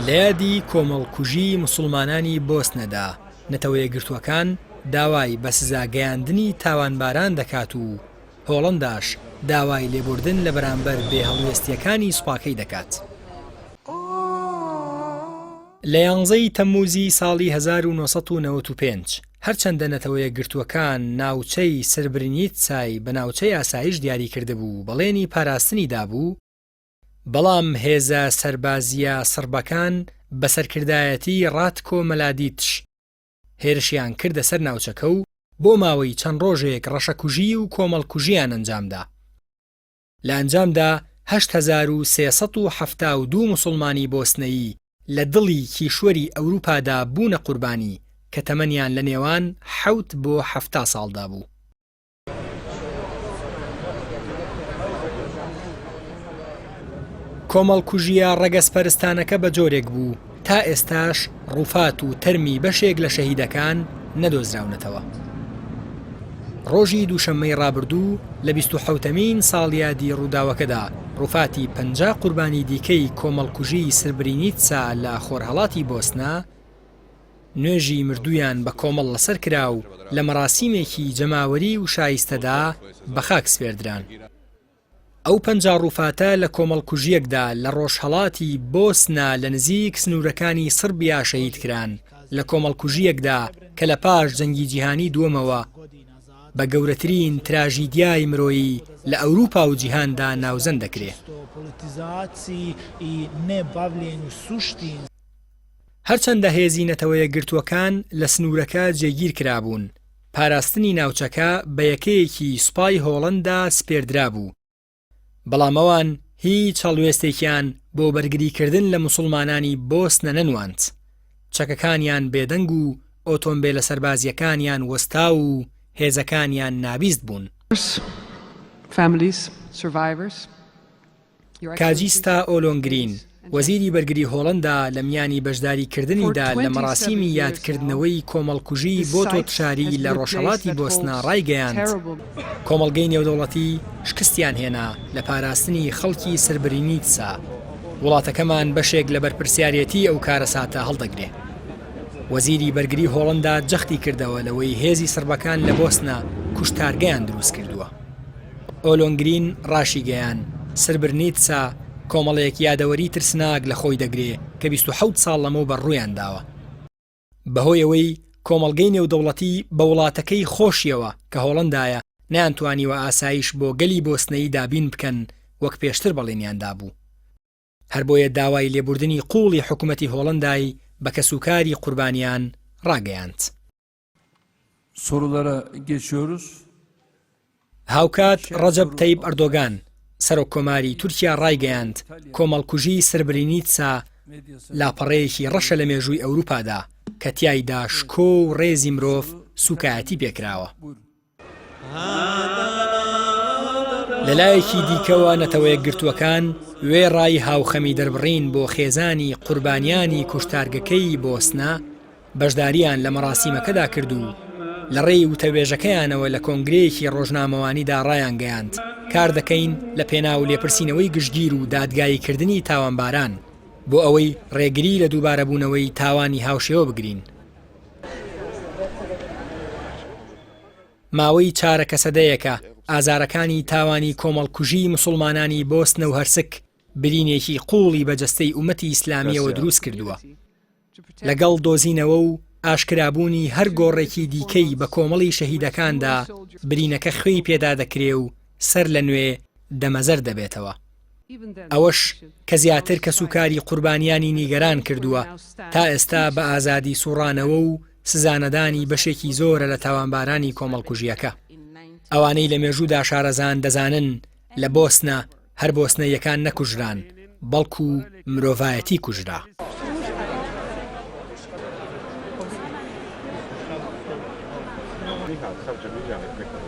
لە یادی کۆمەڵکوژی موسڵمانانی بۆسنەدا نەتەوە یەکگرتووەکان داوای بە سزاگەیاندنی تاوانباران دەکات و هۆڵەنداش داوای لێبوردن لە بەرامبەر بێهەڵوێستیەکانی سوپاکەی دەکات. لە 11 تەمموزی ساڵی 1995 هەرچەندە نەتەوە یەکگرتووەکان ناوچەی سربرینیتسای بە ناوچەی ئاسایش دیاری کردهبوو بەڵێنی پاراستنی دابوو، بەڵام هێزە سەربازیە سڕبەکان بە سەرکردایەتی ڕاتکۆ مەلادیتش هێرشیان کردە سەر ناوچەکە و بۆ ماوەی چەند ڕۆژێک ڕەشەکوژی و کۆمەڵکوژیان ئەنجامدا. لە ئەنجامدا 8372 موسڵمانی بۆسنەیی لە دڵی کیشوەری ئەوروپادا بوونە قوربانی کە تەمەنیان لە نێوان 7 بۆ 7 ساڵدا بوو. کۆمەڵکوژیە ڕەگەزپەرستانەکە بە جۆرێک بوو تا ئێستاش ڕووفات و تەرمی بەشێک لە شەهیدەکان نەدۆزراونەتەوە. ڕۆژی دووشەممەی ڕابردوو لە 27مین ساڵیادی ڕووداوەکەدا ڕووفاتی 50 قوربانی دیکەی کۆمەڵکوژی سربرینیتسا لە خۆرهەڵاتی بۆسنا نوێژی مردویان بە کۆمەڵ لەسەر کرا و لە مەراسیمێکی جەماوەری و شایستەدا بە خاک سپێردران. ئەو 50 ڕووفاتە لە کۆمەڵکوژیەکدا لە ڕۆژهەڵاتی بۆسنا لە نزیک سنوورەکانی سربیا شەهید کران لە کۆمەڵکوژیەکدا کە لە پاش جەنگی جیهانی دووەمەوە بە گەورەترین تراژیدیای مرۆیی لە ئەوروپا و جیهاندا ناوزەند دەکرێت. هەرچەندە هێزی نەتەوە یەکگرتووەکان لە سنوورەکە جێگیر کرابوون، پاراستنی ناوچەکە بە یەکەیەکی سوپای هۆڵەندا سپێردرا بوو، بەڵام ئەوان هیچ هەڵوێستێکیان بۆ بەرگریکردن لە موسڵمانانی بۆسنە نەنواند. چەکەکانیان بێدەنگ و ئۆتۆمبیلە سەربازیەکانیان وەستا و هێزەکانیان نابیست بوون. کاجیستا ئۆلۆنگرین وەزیری بەرگری هۆڵەندا لە میانی بەشداریکردنیدا لە مەراسیمی یادکردنەوەی کۆمەڵکوژی بۆ تۆتشاری لە ڕۆژهەڵاتی بۆسنا ڕایگەیاند کۆمەڵگەی نێودەوڵەتی شکستیان هێنا لە پاراستنی خەڵکی سربرینیتسا. وڵاتەکەمان بەشێک لە بەرپرسیارەتی ئەو کارە ساتە هەڵدەگرێ. وەزیری بەرگری هۆڵەندا جەختی کردەوە لەوەی هێزی سربەکان لە بۆسنا کوشتارگەیان دروست کردووە. ئۆلۆنگرین ڕاشی گەیان سربرینیتسا کۆمەڵەیەک یادەوەری ترسناک لە خۆی دەگرێ کە 27 ساڵ لەمەوە بەڕوویان داوە. بەهۆی ئەوەی کۆمەڵگەی نێودەوڵەتی بە وڵاتەکەی خۆشیەوە کە هۆڵەندایە نەیانتوانیوە ئاسایش بۆ گەلی بۆسنەی دابین بکەن وەک پێشتر بەڵێنیاندا بوو. هەر بۆیە داوای لێبوردنی قوڵی حکوومەتی هۆڵەندای بە کەسوکاری قوربانیان ڕاگەیاند. هاوکات ڕەجەب تەیب ئەردۆگان سەرۆک کۆماری تورکیا ڕایگەیاند کۆمەڵکوژی سربرینیتسا لاپەڕەیەکی ڕەشە لە مێژووی ئەوروپادا کە تیایدا شکۆ و ڕێزی مرۆڤ سوکایەتی پێکراوە. لەلایەکی دیکەوە نەتەوە یەکگرتووەکان وێڕای هاوخەمی دەربڕین بۆ خێزانی قوربانیانی کوشتارگەکەی بۆسنا بەشداریان لە مەراسیمەکەدا کرد و لە ڕێی وتەوێژەکەیانەوە لە کۆنگرەیەکی ڕۆژنامەوانیدا ڕایان گەیاند کار دەکەین لە پێناو لێپرسینەوەی گشتگیر و دادگاییکردنی تاوانباران بۆ ئەوەی ڕێگری لە دووبارەبوونەوەی تاوانی هاوشێوە بگرین. ماوەی چارەکە سەدەیەکە ئازارەکانی تاوانی کۆمەڵکوژی موسڵمانانی بۆسنە و هەرسک برینێکی قوڵی بەجەستەی ئومەتی ئیسلامیەوە دروست کردووە. لەگەڵ دۆزینەوە و ئاشکرابوونی هەر گۆڕێکی دیکەی بە کۆمەڵی شەهیدەکاندا برینەکە خوێی پێدا دەکرێ و سەر لە نوێ دەمەزەر دەبێتەوە. ئەوەش کە زیاتر کەسوکاری قوربانیانی نیگەران کردووە تا ئێستا بە ئازادی سوڕانەوە و سزانەدانی بەشێکی زۆرە لە تاوانبارانی کۆمەڵکوژیەکە. ئەوانەی لە مێژوودا شارەزان دەزانن لە بۆسنە هەر بۆسنەیەکان نەکوژران بەڵکو مرۆڤایەتی کوژرا.你好，上次你讲的。